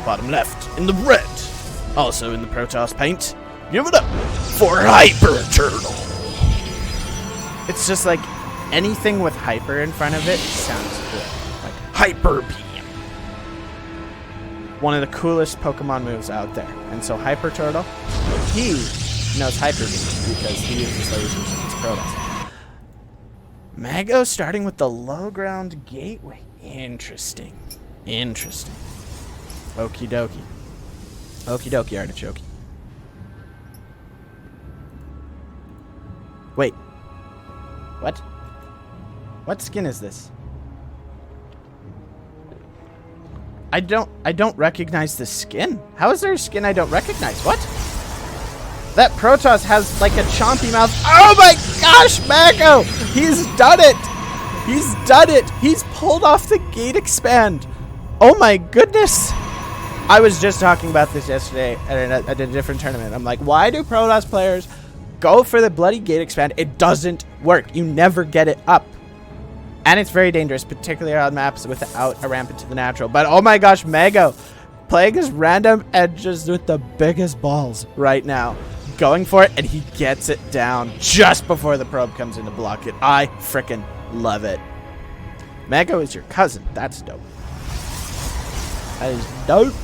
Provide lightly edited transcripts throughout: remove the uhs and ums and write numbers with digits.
bottom left in the red. Also in the Protoss paint, give it up for HyperTurtle. It's just like anything with hyper in front of it sounds good. Like Hyper Beam. One of the coolest Pokemon moves out there. And so HyperTurtle, he knows Hyper Beam because he uses lasers in his Protoss. Mago starting with the low ground gateway. Interesting. Interesting. Okie dokie. Okie dokie, artichoke. Wait. What? What skin is this? I don't recognize the skin. How is there a skin I don't recognize? What? That Protoss has like a chompy mouth. Oh my gosh, Mago! He's done it! He's done it! He's pulled off the gate expand. Oh my goodness! I was just talking about this yesterday at a different tournament. I'm like, why do Protoss players go for the bloody gate expand? It doesn't work. You never get it up. And it's very dangerous, particularly on maps without a ramp into the natural. But oh my gosh, Mago playing his random edges with the biggest balls right now. Going for it, and he gets it down just before the probe comes in to block it. I frickin' love it. Mago is your cousin. That's dope. That is dope.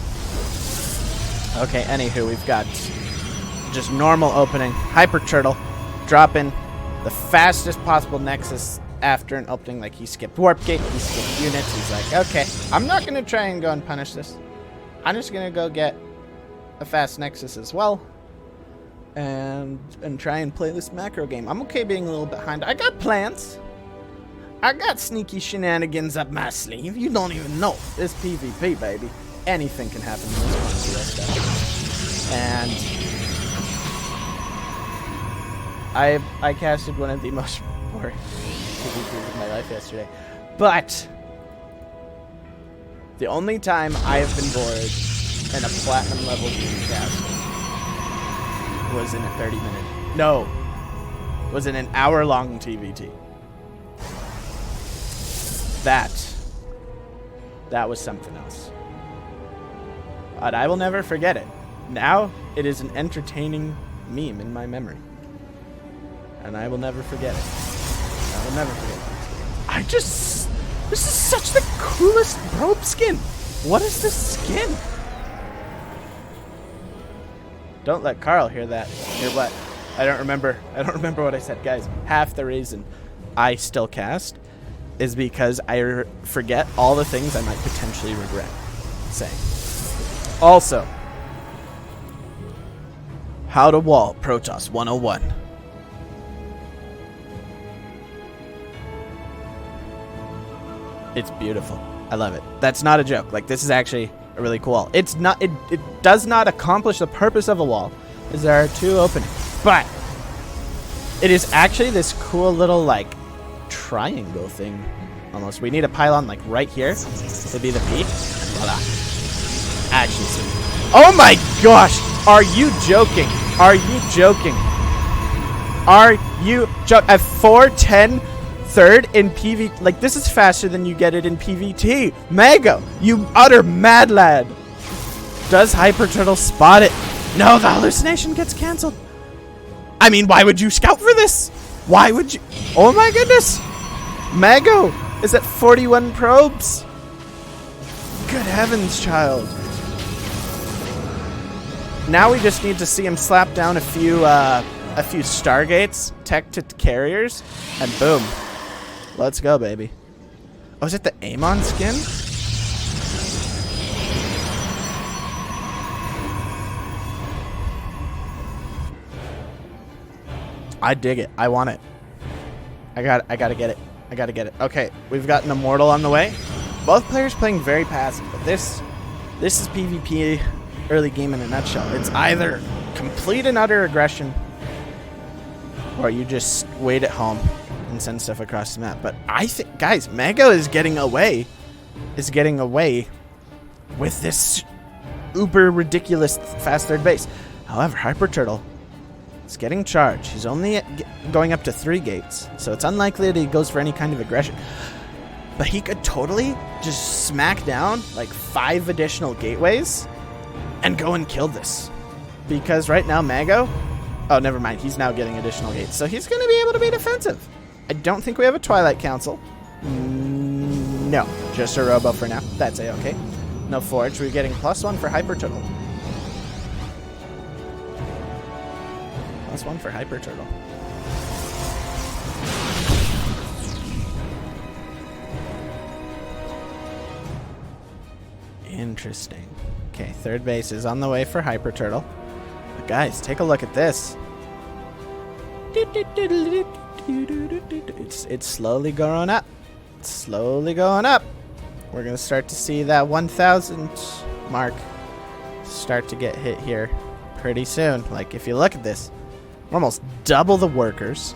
Okay, anywho, we've got just normal opening. HyperTurtle dropping the fastest possible Nexus after an opening. Like, he skipped Warp Gate, he skipped units. He's like, okay, I'm not going to try and go and punish this. I'm just going to go get a fast Nexus as well. And try and play this macro game. I'm okay being a little behind. I got plans. I got sneaky shenanigans up my sleeve. You don't even know. This PvP, baby. Anything can happen in this one. And I casted one of the most boring PvPs of my life yesterday. But the only time I have been bored in a platinum level game cast was in a 30-minute. No, was in an hour-long TVT. That was something else. But I will never forget it. Now it is an entertaining meme in my memory, and I will never forget it. I will never forget it. This is such the coolest probe skin. What is this skin? Don't let Carl hear that. Hear what? I don't remember what I said, guys. Half the reason I still cast is because I forget all the things I might potentially regret saying. Also, how to wall Protoss 101. It's beautiful. I love it. That's not a joke. Like, this is actually a really cool wall. It's not. It does not accomplish the purpose of a wall, as there are two openings. But it is actually this cool little like triangle thing. Almost. We need a pylon like right here to be the peak. Voila. Actually, oh my gosh! Are you joking? Are you joking? Are you joking? At 410 third in PV, like this is faster than you get it in PVT. Mago, you utter mad lad. Does HyperTurtle spot it? No, the hallucination gets canceled. I mean, why would you scout for this? Why would you? Oh my goodness. Mago is at 41 probes. Good heavens, child. Now we just need to see him slap down a few Stargates, tech to carriers, and boom. Let's go, baby. Oh, is it the Amon skin? I dig it. I want it. I gotta get it. I gotta get it. Okay, we've got an Immortal on the way. Both players playing very passive, but this is PvP early game in a nutshell. It's either complete and utter aggression, or you just wait at home and send stuff across the map. But I think, guys, Mago is getting away with this uber ridiculous fast third base. However, HyperTurtle is getting charged. He's only going up to 3 gates, so it's unlikely that he goes for any kind of aggression. But he could totally just smack down like 5 additional gateways and go and kill this. Because right now, Mago... Oh, never mind. He's now getting additional gates. So he's going to be able to be defensive. I don't think we have a Twilight Council. No. Just a Robo for now. That's A-okay. No Forge. We're getting +1 for HyperTurtle. +1 for HyperTurtle. Interesting. Okay, third base is on the way for HyperTurtle. But guys, take a look at this. It's slowly going up. It's slowly going up. We're going to start to see that 1,000 mark start to get hit here pretty soon. Like, if you look at this, we're almost double the workers.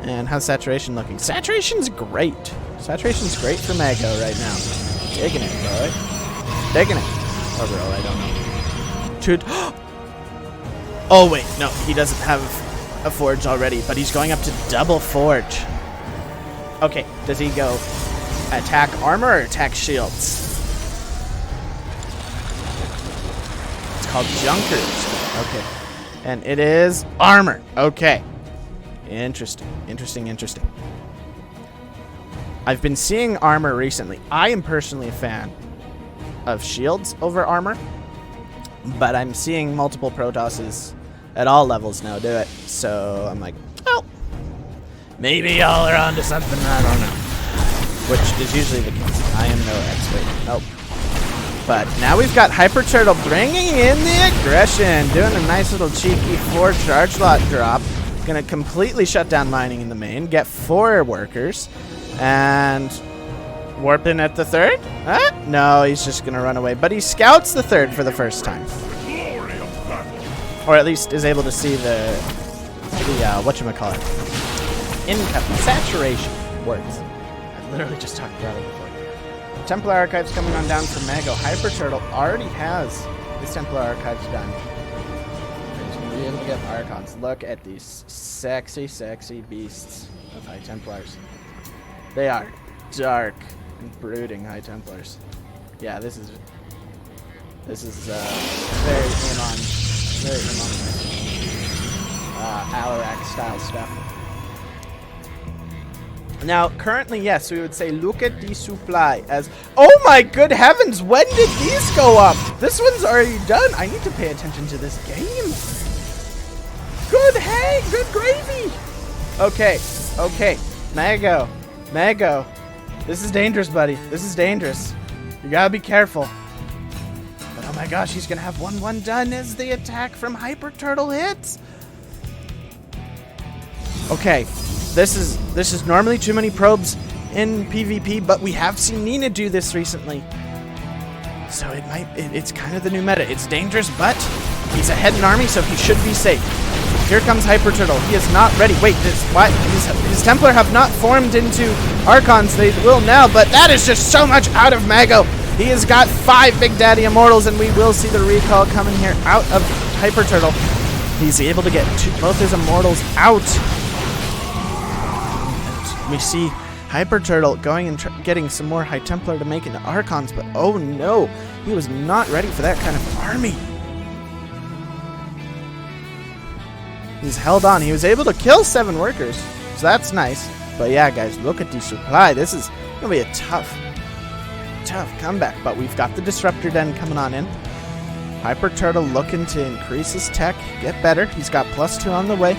And how's saturation looking? Saturation's great. Saturation's great for Mago right now. Digging it, boy. Digging it. Or bro, I don't know. Oh, wait. No, he doesn't have a Forge already, but he's going up to double Forge. Okay, does he go attack armor or attack shields? It's called Junkers. Okay. And it is armor. Okay. Interesting. Interesting, interesting. I've been seeing armor recently. I am personally a fan of shields over armor, but I'm seeing multiple Protosses at all levels now do it. So I'm like, oh, maybe y'all are onto something. I don't know. Which is usually the case. I am no expert. Nope. But now we've got HyperTurtle bringing in the aggression, doing a nice little cheeky 4 charge lot drop. Gonna completely shut down mining in the main, get 4 workers, and warp in at the 3rd? Huh? No, he's just gonna run away. But he scouts the 3rd for the first time. Or at least is able to see the whatchamacallit. Income. Saturation. Words. I literally just talked about it before. Templar Archives coming on down for Mago. HyperTurtle already has his Templar Archives done. He's going to be able to get Archons. Look at these sexy, sexy beasts of High Templars. They are dark and brooding High Templars. Yeah, this is very Alarak style stuff. Now, currently, yes, we would say look at the supply as... Oh my good heavens, when did these go up? This one's already done. I need to pay attention to this game. Good gravy. Okay. Mago. This is dangerous, buddy. This is dangerous. You gotta be careful. But oh my gosh, he's gonna have 1-1 done as the attack from HyperTurtle hits. Okay. This is normally too many probes in PvP, but we have seen Nina do this recently. So it's kind of the new meta. It's dangerous, but he's ahead in army, so he should be safe. Here comes HyperTurtle. He is not ready. Wait, his Templar have not formed into Archons. They will now, but that is just so much out of Mago. He has got 5 Big Daddy Immortals, and we will see the recall coming here out of HyperTurtle. He's able to get both his Immortals out. We see HyperTurtle going and getting some more High Templar to make into Archons, but oh no, he was not ready for that kind of army. He's held on. He was able to kill 7 workers, so that's nice. But yeah, guys, look at the supply. This is going to be a tough comeback, but we've got the Disruptor Den coming on in. HyperTurtle looking to increase his tech, get better. He's got +2 on the way.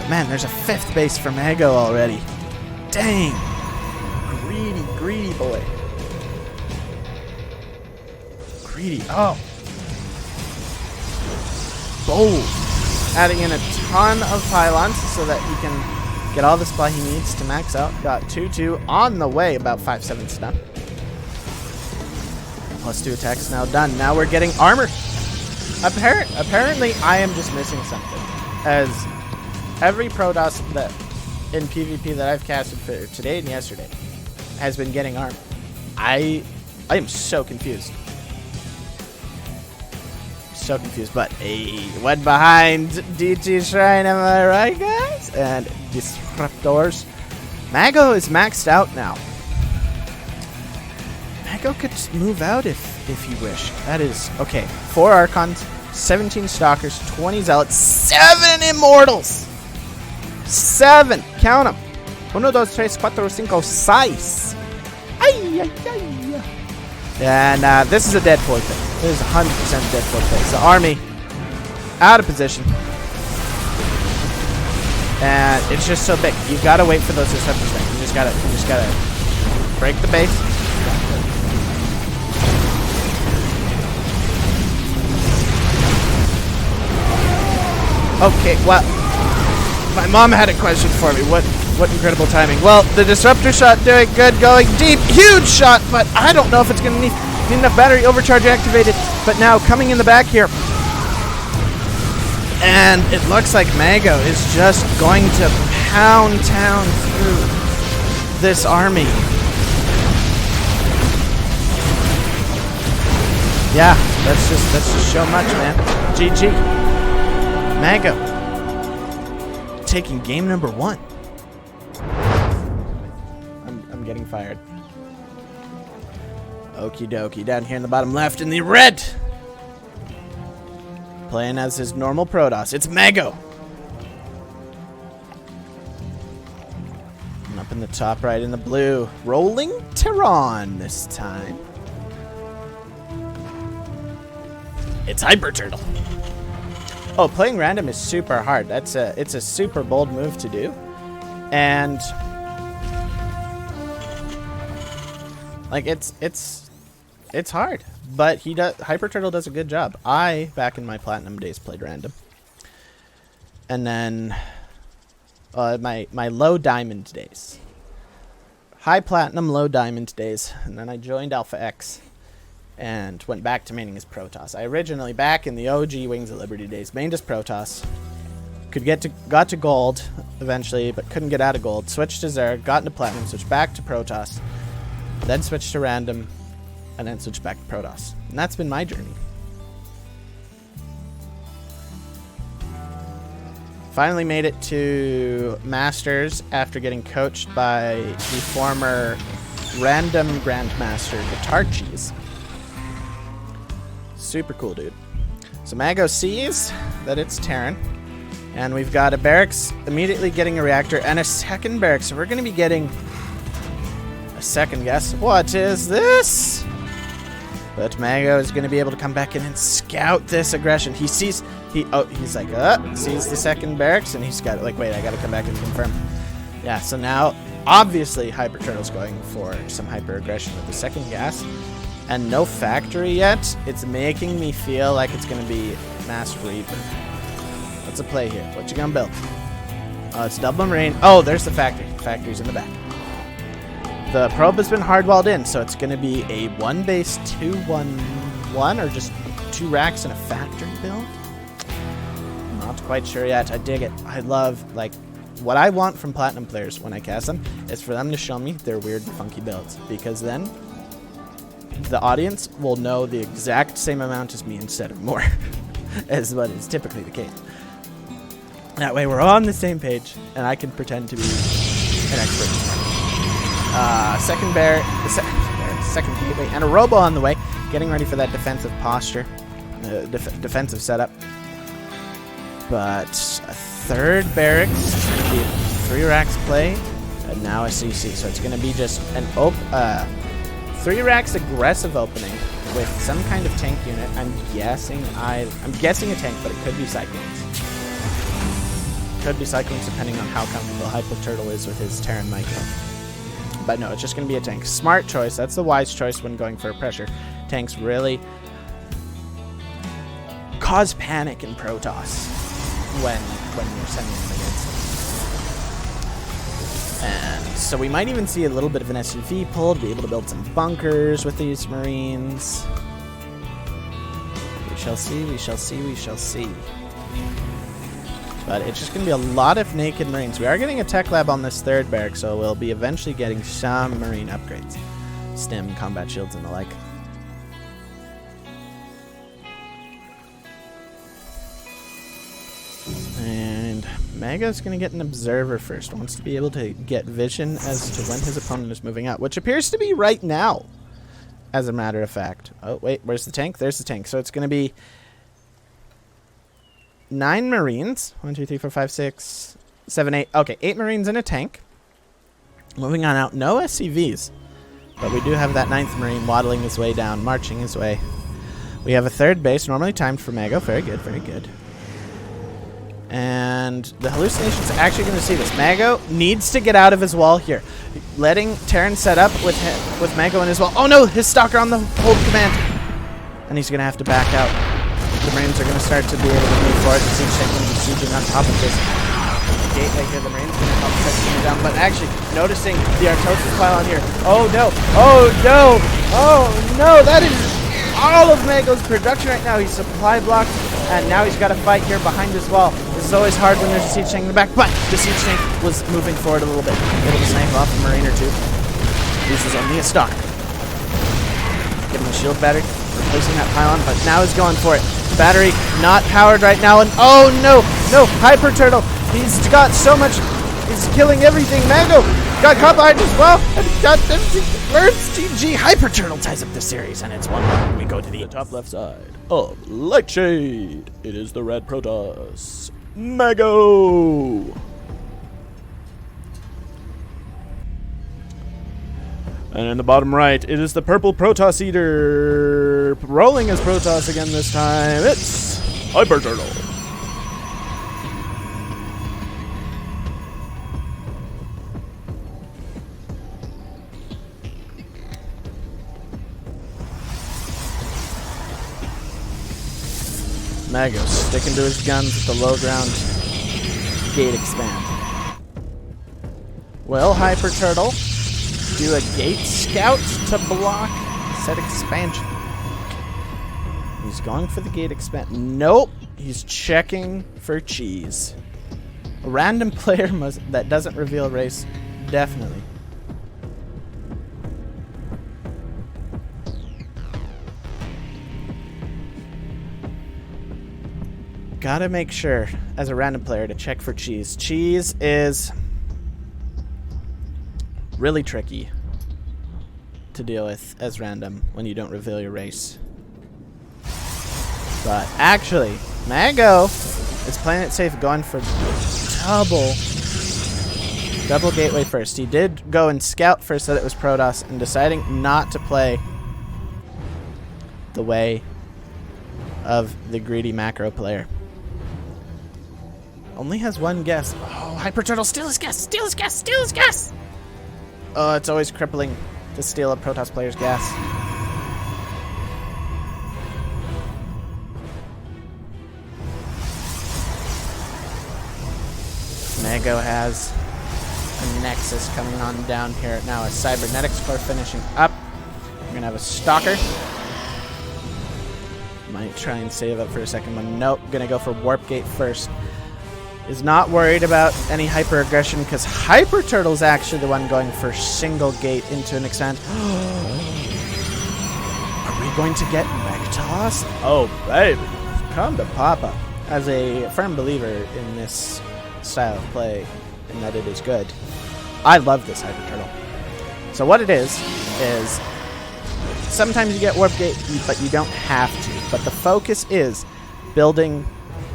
But man, there's a 5th base for Mago already. Dang! Greedy boy. Greedy. Oh. Bold. Adding in a ton of pylons so that he can get all the supply he needs to max out. Got 2-2 on the way, about 5/7 done. +2 attacks now done. Now we're getting armor. Apparently, I am just missing something. As every Protoss that in PvP that I've casted for today and yesterday has been getting armor. I am so confused. So confused, but hey, went behind DT Shrine, am I right, guys? And Disruptors. Mago is maxed out now. Mago could move out if you wish. That is okay. 4 Archons, 17 Stalkers, 20 Zealots, 7 Immortals. 7. Count them. 1, 2, 3, 4, 5, 6. Ay, ay, ay. And this is a dead void thing. This is 100% a dead void thing. So army out of position. And it's just so big. You've got to wait for those disruptors there. You just gotta break the base. Okay, well, my mom had a question for me. What incredible timing. Well, the disruptor shot doing good, going deep, huge shot, but I don't know if it's gonna need enough battery overcharge activated. But now coming in the back here. And it looks like Mago is just going to pound town through this army. Yeah, that's just so much, man. GG. Mago taking game number 1. I'm getting fired. Okie dokie. Down here in the bottom left in the red. Playing as his normal Protoss. It's Mago. And up in the top right in the blue. Rolling Terran this time. It's HyperTurtle. Oh, playing random is super hard. It's a super bold move to do. And like it's hard. But HyperTurtle does a good job. I, back in my Platinum days, played random. And then my low Diamond days. High Platinum, low Diamond days. And then I joined Alpha X and went back to maining as Protoss. I originally, back in the OG Wings of Liberty days, mained as Protoss. Got to gold eventually, but couldn't get out of gold. Switched to Zerg, got into Platinum, switched back to Protoss. Then switched to random. And then switch back to Protoss. And that's been my journey. Finally made it to Masters after getting coached by the former random Grandmaster Guitar Cheese. Super cool, dude. So Mago sees that it's Terran. And we've got a barracks immediately getting a reactor and a second barracks. So we're going to be getting a second guess. What is this? But Mago is going to be able to come back in and scout this aggression. He sees, he's like, sees the second barracks, and he's got, like, wait, I got to come back and confirm. Yeah, so now, obviously, HyperTurtle's going for some hyper aggression with the second gas, and no factory yet. It's making me feel like it's going to be Mass Reaper. What's the play here? What you going to build? Oh, it's double marine. Oh, there's the factory. The factory's in the back. The probe has been hardwalled in, so it's going to be a 1 base 2-1-1 or just 2 racks and a factory build. Not quite sure yet. I dig it. I love, like, what I want from Platinum players when I cast them is for them to show me their weird, funky builds, because then the audience will know the exact same amount as me instead of more, as what is typically the case. That way we're on the same page, and I can pretend to be an expert. Second bear, second gateway, and a robo on the way, getting ready for that defensive posture, defensive setup. But a third barracks, 3 racks play, and now a CC. So it's going to be just an 3 racks aggressive opening with some kind of tank unit. I'm guessing a tank, but it could be Cyclones. Could be Cyclones depending on how comfortable HyperTurtle is with his Terran Micro. But no, it's just going to be a tank. Smart choice. That's the wise choice when going for a pressure. Tanks really cause panic in Protoss when you're sending them against them. And so we might even see a little bit of an SUV pulled, be able to build some bunkers with these Marines. We shall see, we shall see, we shall see. But it's just going to be a lot of naked Marines. We are getting a tech lab on this third barrack, so we'll be eventually getting some Marine upgrades. Stim, combat shields, and the like. And Mago's going to get an observer first. Wants to be able to get vision as to when his opponent is moving out, which appears to be right now. as a matter of fact. Oh, wait, where's the tank? There's the tank. So it's going to be 9 Marines. 1, 2, 3, 4, 5, 6, 7, 8. Okay, 8 Marines in a tank. Moving on out. No SCVs. But we do have that 9th Marine waddling his way down, marching his way. We have a 3rd base, normally timed for Mago. Very good, very good. And the hallucination's actually going to see this. Mago needs to get out of his wall here. Letting Terran set up with Mago in his wall. Oh no, his Stalker on the hold command. And he's going to have to back out. The Marines are going to start to be able to move forward. The siege tank going to be sieging on top of this gateway here. The Marines going to help set him down. But actually, noticing the Artosis pile on here. Oh no, oh no, oh no, that is all of Mago's production right now. He's supply blocked, and now he's got to fight here behind his wall. This is always hard when there's a siege tank in the back, but the siege tank was moving forward a little bit. Able to snipe off a Marine or two. This is only a Stalker. Getting the shield battery, replacing that pylon, but now he's going for it. Battery not powered right now, and oh no, no, HyperTurtle. He's got so much, he's killing everything. Mago got caught behind as well, and got everything. Where's TG? HyperTurtle ties up the series, and it's 1-1. We go to the top left side of Lightshade. It is the red Protoss, Mago. And in the bottom right, it is the purple Protoss Eater. Rolling as Protoss again this time. It's HyperTurtle. Mago sticking to his guns with the low ground gate expand. Will HyperTurtle do a gate scout to block said expansion? He's going for the gate expand. Nope. He's checking for cheese. A random player that doesn't reveal race, definitely. Gotta make sure, as a random player, to check for cheese. Cheese is really tricky to deal with as random when you don't reveal your race. But actually, Mago is playing it safe, going for double gateway first. He did go and scout first that it was Protoss, and deciding not to play the way of the greedy macro player. Only has one guess. Oh, HyperTurtle, steal his guess! Steal his guess! Steal his guess! Oh, it's always crippling to steal a Protoss player's guess. Mago has a Nexus coming on down here now. A Cybernetics core finishing up. We're gonna have a Stalker. Might try and save up for a second one. Nope, gonna go for Warp Gate first. Is not worried about any hyper aggression because HyperTurtle's actually the one going for single gate into an expand. Are we going to get MagoShton? Oh, baby. Come to Papa. As a firm believer in this style of play and that it is good, I love this HyperTurtle. So what it is sometimes you get Warp Gate, but you don't have to. But the focus is building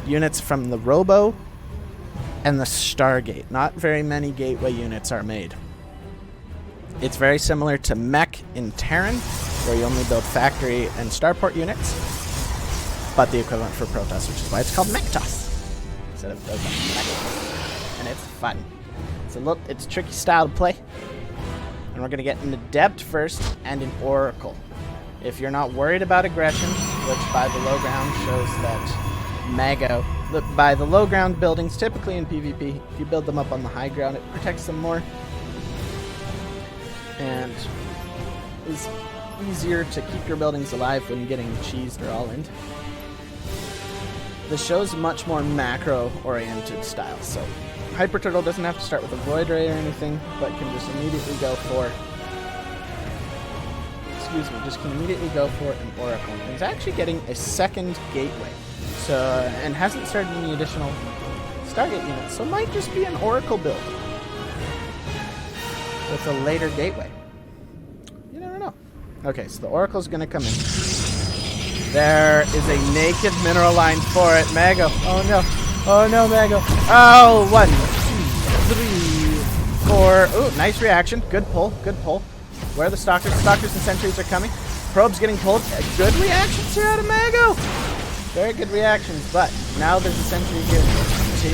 units from the Robo and the Stargate. Not very many gateway units are made. It's very similar to Mech in Terran, where you only build factory and starport units, but the equivalent for Protoss, which is why it's called MagoShton instead of Protoss. And it's fun. It's a tricky style to play. And we're going to get into Adept first and an Oracle. If you're not worried about aggression, which by the low ground shows that Mago, by the low ground buildings, typically in PvP, if you build them up on the high ground, it protects them more and is easier to keep your buildings alive when getting cheesed or all in. The show's much more macro-oriented style, so HyperTurtle doesn't have to start with a Void Ray or anything, but can just immediately go for an Oracle. And it's actually getting a second gateway. So, and hasn't started any additional Stargate units, so it might just be an Oracle build with a later gateway. You never know. Okay, so the Oracle's gonna come in. There is a naked mineral line for it. Mago. Oh no. Oh no, Mago. Oh, 1, 2, 3, 4. Ooh, nice reaction. Good pull. Good pull. Where are the stalkers? Stalkers and sentries are coming. Probe's getting pulled. Good reactions here out of Mago. Very good reactions, but now there's a sentry here to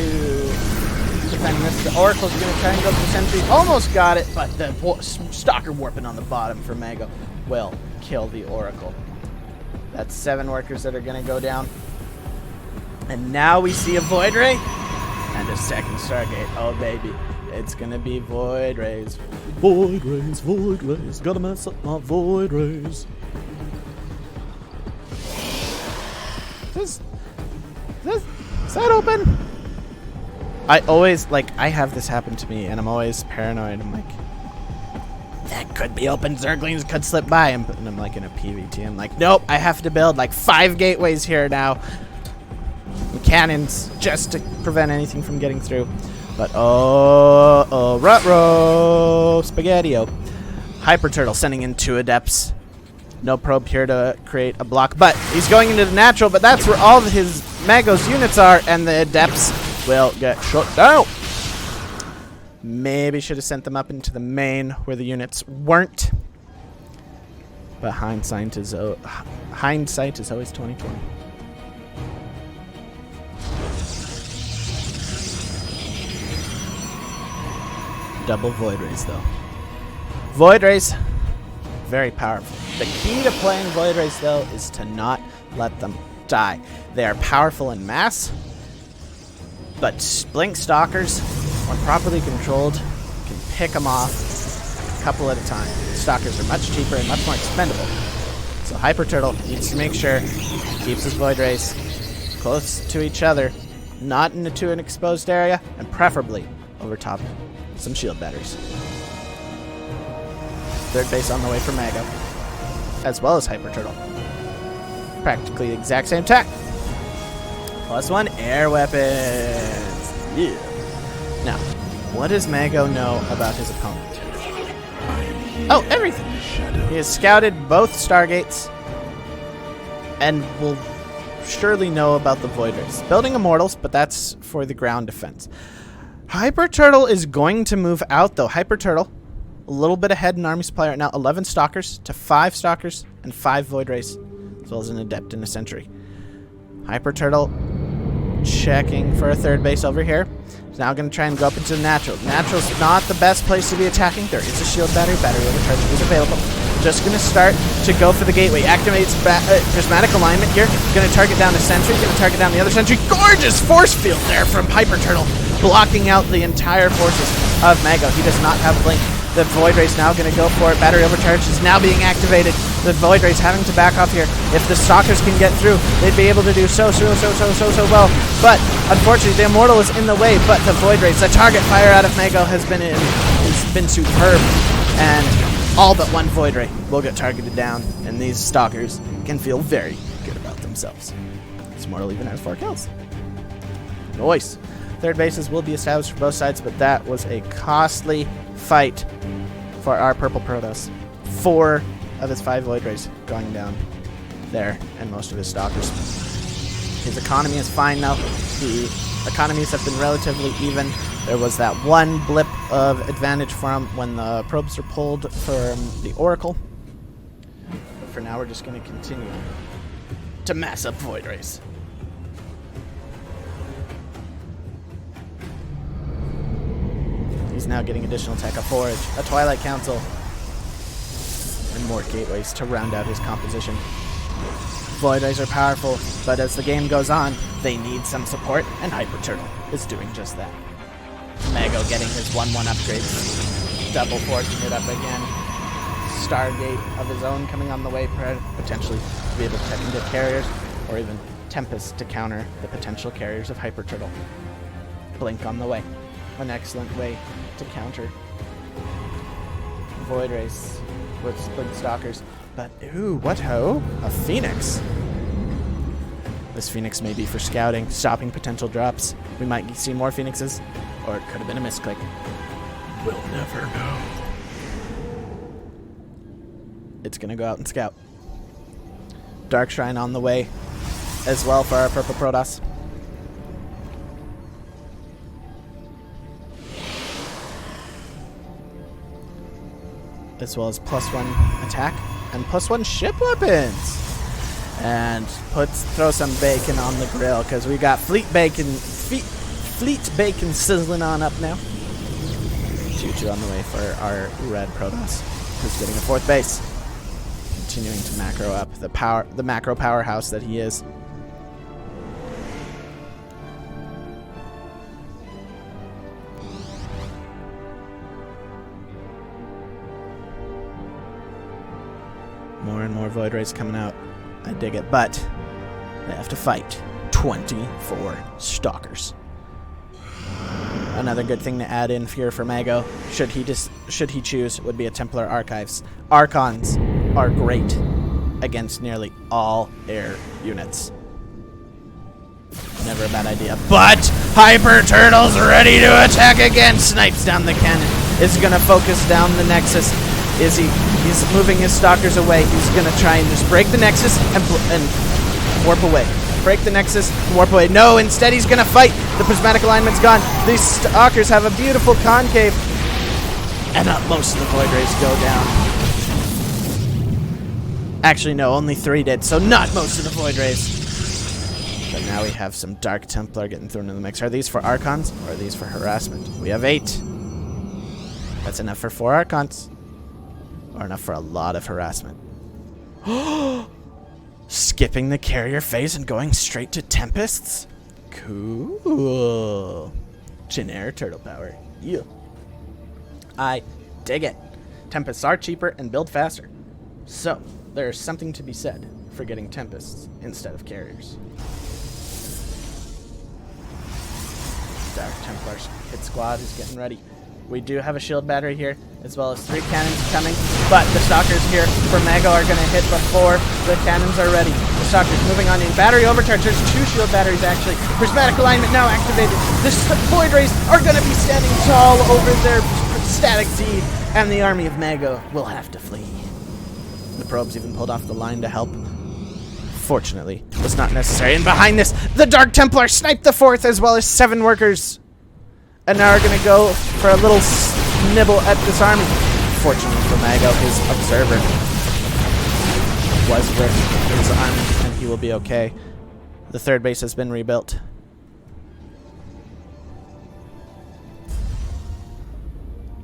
defend this. The Oracle's going to try and go for the sentry. Almost got it, but the stalker warping on the bottom for Mago will kill the Oracle. That's 7 workers that are going to go down. And now we see a Void Ray and a second Stargate. Oh, baby. It's going to be Void Rays. Void Rays, Void Rays. Gotta mess up my Void Rays. Is that open? I always, I have this happen to me, and I'm always paranoid. I'm like, that could be open. Zerglings could slip by. And I'm like in a PvT. I'm like, nope, I have to build 5 gateways here now. And cannons, just to prevent anything from getting through. But, ruh-roh, spaghetti-o. HyperTurtle sending in 2 Adepts. No probe here to create a block, but he's going into the natural, but that's where all of his Mago's units are, and the Adepts will get shut down. Maybe should have sent them up into the main where the units weren't. But hindsight is always 20/20. Double Void Rays though. Void Rays, very powerful. The key to playing Void Rays, though, is to not let them die. They are powerful in mass, but Blink Stalkers, when properly controlled, can pick them off a couple at a time. Stalkers are much cheaper and much more expendable. So HyperTurtle needs to make sure he keeps his Void Rays close to each other, not into an exposed area, and preferably over top some shield batteries. Third base on the way for Mago, as well as HyperTurtle. Practically the exact same tech. +1 air weapons. Yeah. Now, what does Mago know about his opponent? Oh, everything. He has scouted both Stargates and will surely know about the Void Rays. Building Immortals, but that's for the ground defense. HyperTurtle is going to move out, though. HyperTurtle, a little bit ahead in army supply right now. 11 Stalkers to 5 Stalkers and 5 Void Rays, as well as an Adept and a Sentry. HyperTurtle checking for a third base over here. He's now going to try and go up into the Natural. Natural's not the best place to be attacking. There is a shield battery. Battery overcharge is available. Just going to start to go for the gateway. Activates prismatic alignment here. Going to target down the Sentry. Going to target down the other Sentry. Gorgeous force field there from HyperTurtle, blocking out the entire forces of Mago. He does not have Blink. The Void Ray's now going to go for it. Battery overcharge is now being activated. The Void Ray's having to back off here. If the Stalkers can get through, they'd be able to do so well. But unfortunately, the Immortal is in the way. But the Void Rays, the target fire out of Mago has been superb, and all but one Void Ray will get targeted down, and these Stalkers can feel very good about themselves. This Immortal even has 4 kills. Nice. Third bases will be established for both sides, but that was a costly fight for our purple Protoss. 4 of his 5 Void Rays going down there, and most of his Stalkers. His economy is fine now. The economies have been relatively even. There was that one blip of advantage for him when the probes were pulled from the Oracle. But for now, we're just going to continue to mass up Void Rays. He's now getting additional tech, a Forge, a Twilight Council, and more gateways to round out his composition. Void Rays are powerful, but as the game goes on, they need some support, and HyperTurtle is doing just that. Mago getting his 1/1 upgrades, double forging it up again. Stargate of his own coming on the way, potentially to be able to tech and get carriers, or even Tempest to counter the potential carriers of HyperTurtle. Blink on the way. An excellent way to counter Void Rays with Blink Stalkers. But, ooh, what ho? A Phoenix. This Phoenix may be for scouting, stopping potential drops. We might see more Phoenixes, or it could have been a misclick. We'll never know. it's going to go out and scout. Dark Shrine on the way as well for our purple Protoss. As well as +1 attack and +1 ship weapons. And throw some bacon on the grill because we got fleet bacon sizzling on up now. 2-2 on the way for our red Protoss, who's getting a 4th base. Continuing to macro up the macro powerhouse that he is. More and more Void Rays coming out. I dig it, but they have to fight 24 Stalkers. Another good thing to add in here for Mago, should he choose, would be a Templar Archives. Archons are great against nearly all air units. Never a bad idea. But HyperTurtle's ready to attack again. Snipes down the cannon. Is gonna focus down the Nexus. He's moving his Stalkers away. He's gonna try and just break the Nexus and warp away. Break the Nexus, warp away. No, instead he's gonna fight. The prismatic alignment's gone. These Stalkers have a beautiful concave. And most of the Void Rays go down. Actually, no, only 3 did, so not most of the Void Rays. But now we have some Dark Templar getting thrown in the mix. Are these for Archons, or are these for harassment? We have 8. That's enough for 4 Archons. Or enough for a lot of harassment. Skipping the carrier phase and going straight to Tempests? Cool. Generic turtle power. Yeah. I dig it. Tempests are cheaper and build faster. So, there's something to be said for getting Tempests instead of carriers. Dark Templar's hit squad is getting ready. We do have a shield battery here, as well as 3 cannons coming, but the Stalkers here for Mago are going to hit before the cannons are ready. The Stalkers moving on in. Battery overcharge. There's 2 shield batteries, actually. Prismatic alignment now activated. The Void Rays are going to be standing tall over their static deed, and the army of Mago will have to flee. The probes even pulled off the line to help. Fortunately, was not necessary. And behind this, the Dark Templar sniped the 4th, as well as 7 workers. And now we're going to go for a little nibble at this army. Fortunately for Mago, his observer was with his army, and he will be okay. The 3rd base has been rebuilt.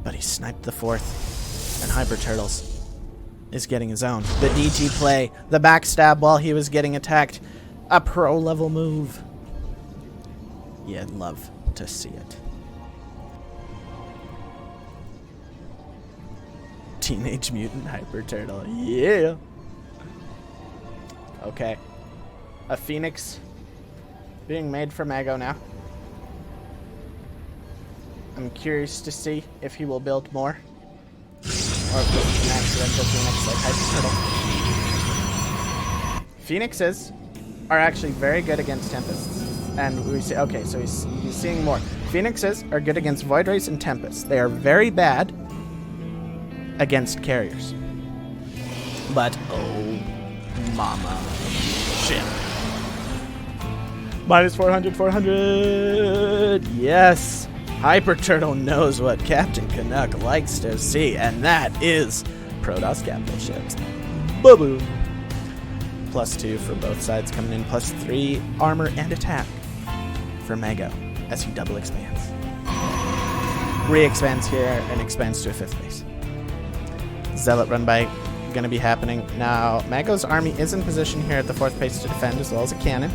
But he sniped the 4th, and HyperTurtles is getting his own. The DT play, the backstab while he was getting attacked. A pro-level move. You'd love to see it. Teenage Mutant HyperTurtle. Yeah. Okay. A Phoenix being made for Mago now. I'm curious to see if he will build more. Or if it's an accidental Phoenix like HyperTurtle. Phoenixes are actually very good against Tempests. And we see, okay, so he's seeing more. Phoenixes are good against Void Rays and Tempests. They are very bad against carriers. But, oh, mama, shit. Minus 400, 400. Yes. HyperTurtle knows what Captain Canuck likes to see, and that is Protoss capital ships. Boo-boo. +2 for both sides coming in, +3 armor and attack for Mago as he double expands. Re-expands here and expands to a 5th base. Zealot run by gonna be happening. Now, Mago's army is in position here at the 4th base to defend, as well as a cannon.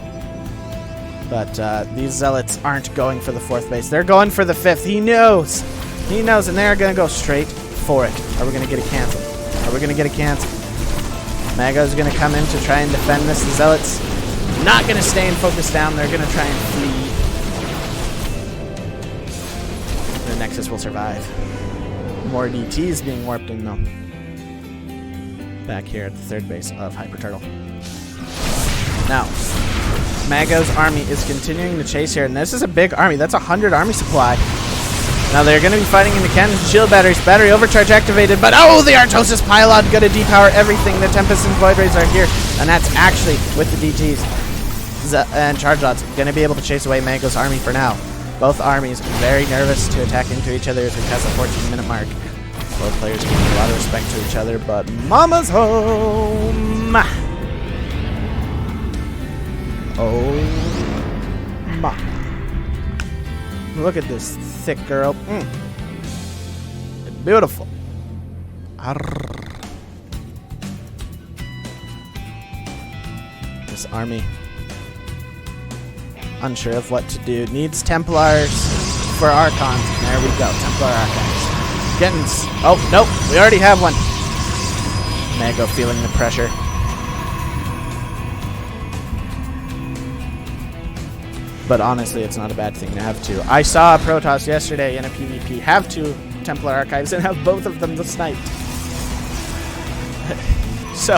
But these Zealots aren't going for the 4th base. They're going for the 5th. He knows. He knows, and they're gonna go straight for it. Are we gonna get a cancel? Are we gonna get a cancel? Mago's gonna come in to try and defend this. The Zealots not gonna stay and focus down. They're gonna try and flee. The Nexus will survive. More DTs being warped in, though. Back here at the 3rd base of HyperTurtle. Now, Mago's army is continuing to chase here, and this is a big army. That's 100 army supply. Now they're going to be fighting into cannons, shield batteries, battery overcharge activated, but oh, the Artosis pylon going to depower everything. The Tempest and Void Rays are here, and that's actually with the DTs. And Charge Lots going to be able to chase away Mago's army for now. Both armies very nervous to attack into each other as we pass the 14-minute mark. Both players giving a lot of respect to each other, but Mama's home! Oh, ma. Look at this thick girl. Beautiful. Arr. This army, unsure of what to do. Needs Templars for Archons. There we go. Templar Archives. Getting... Oh, nope. We already have one. Mago feeling the pressure. But honestly, it's not a bad thing to have two. I saw a Protoss yesterday in a PvP have two Templar Archives and have both of them sniped. So,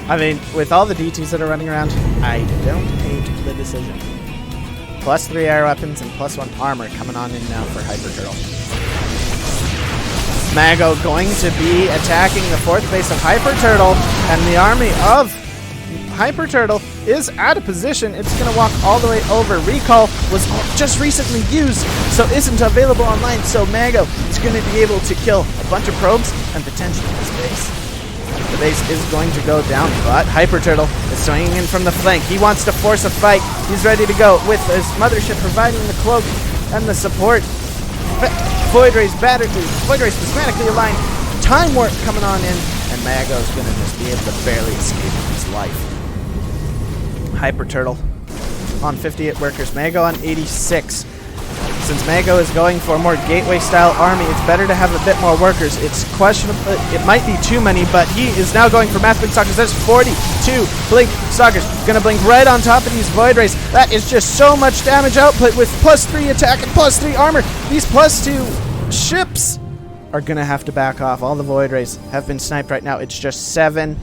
I mean, with all the DTs that are running around, I don't hate the decision. +3 air weapons and +1 armor coming on in now for HyperTurtle. Mago going to be attacking the 4th base of HyperTurtle, and the army of HyperTurtle is out of position. It's going to walk all the way over. Recall was just recently used, so isn't available online, so Mago is going to be able to kill a bunch of probes and potentially this base. The base is going to go down, but HyperTurtle is swinging in from the flank. He wants to force a fight. He's ready to go with his mothership providing the cloak and the support. Void Rays prismatically aligned. Time Warp coming on in, and Mago's going to just be able to barely escape his life. HyperTurtle on 58 workers, Mago on 86. Since Mago is going for a more gateway-style army, it's better to have a bit more workers. It's questionable. It might be too many, but he is now going for Mass Blink Stalkers. There's 42 Blink Stalkers. Gonna blink right on top of these Void Rays. That is just so much damage output with +3 attack and +3 armor. These +2 ships are gonna have to back off. All the Void Rays have been sniped right now. It's just 7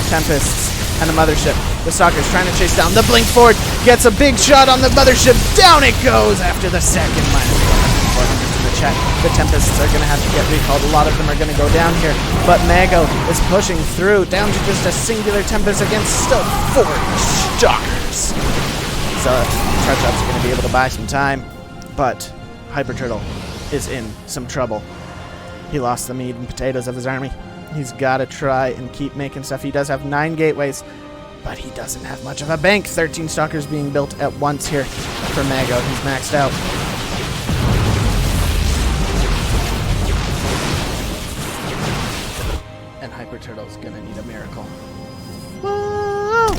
Tempests and a mothership. The Stalker's trying to chase down. The blink forward gets a big shot on the mothership. Down it goes after the second. -400 in the chat. The Tempests are going to have to get recalled. A lot of them are going to go down here. But Mago is pushing through down to just a singular Tempest against still 4 Stalkers. So Charge Up's going to be able to buy some time. But HyperTurtle is in some trouble. He lost the meat and potatoes of his army. He's got to try and keep making stuff. He does have 9 gateways, but he doesn't have much of a bank. 13 Stalkers being built at once here for Mago. He's maxed out. And HyperTurtle's going to need a miracle. Whoa!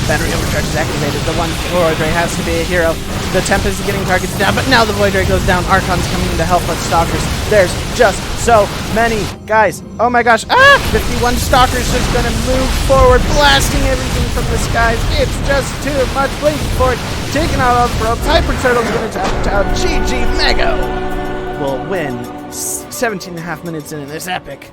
Battery overcharge is activated. The one Void Ray has to be a hero. The Tempest is getting targets down, but now the Void Ray goes down. Archon's coming in to help with Stalkers. There's just so many guys. Oh my gosh. 51 Stalkers just going to move forward, blasting everything from the skies. It's just too much. Blinking forward, taking out all the probes. HyperTurtle's going to tap out. GG Mago will win 17.5 minutes in this epic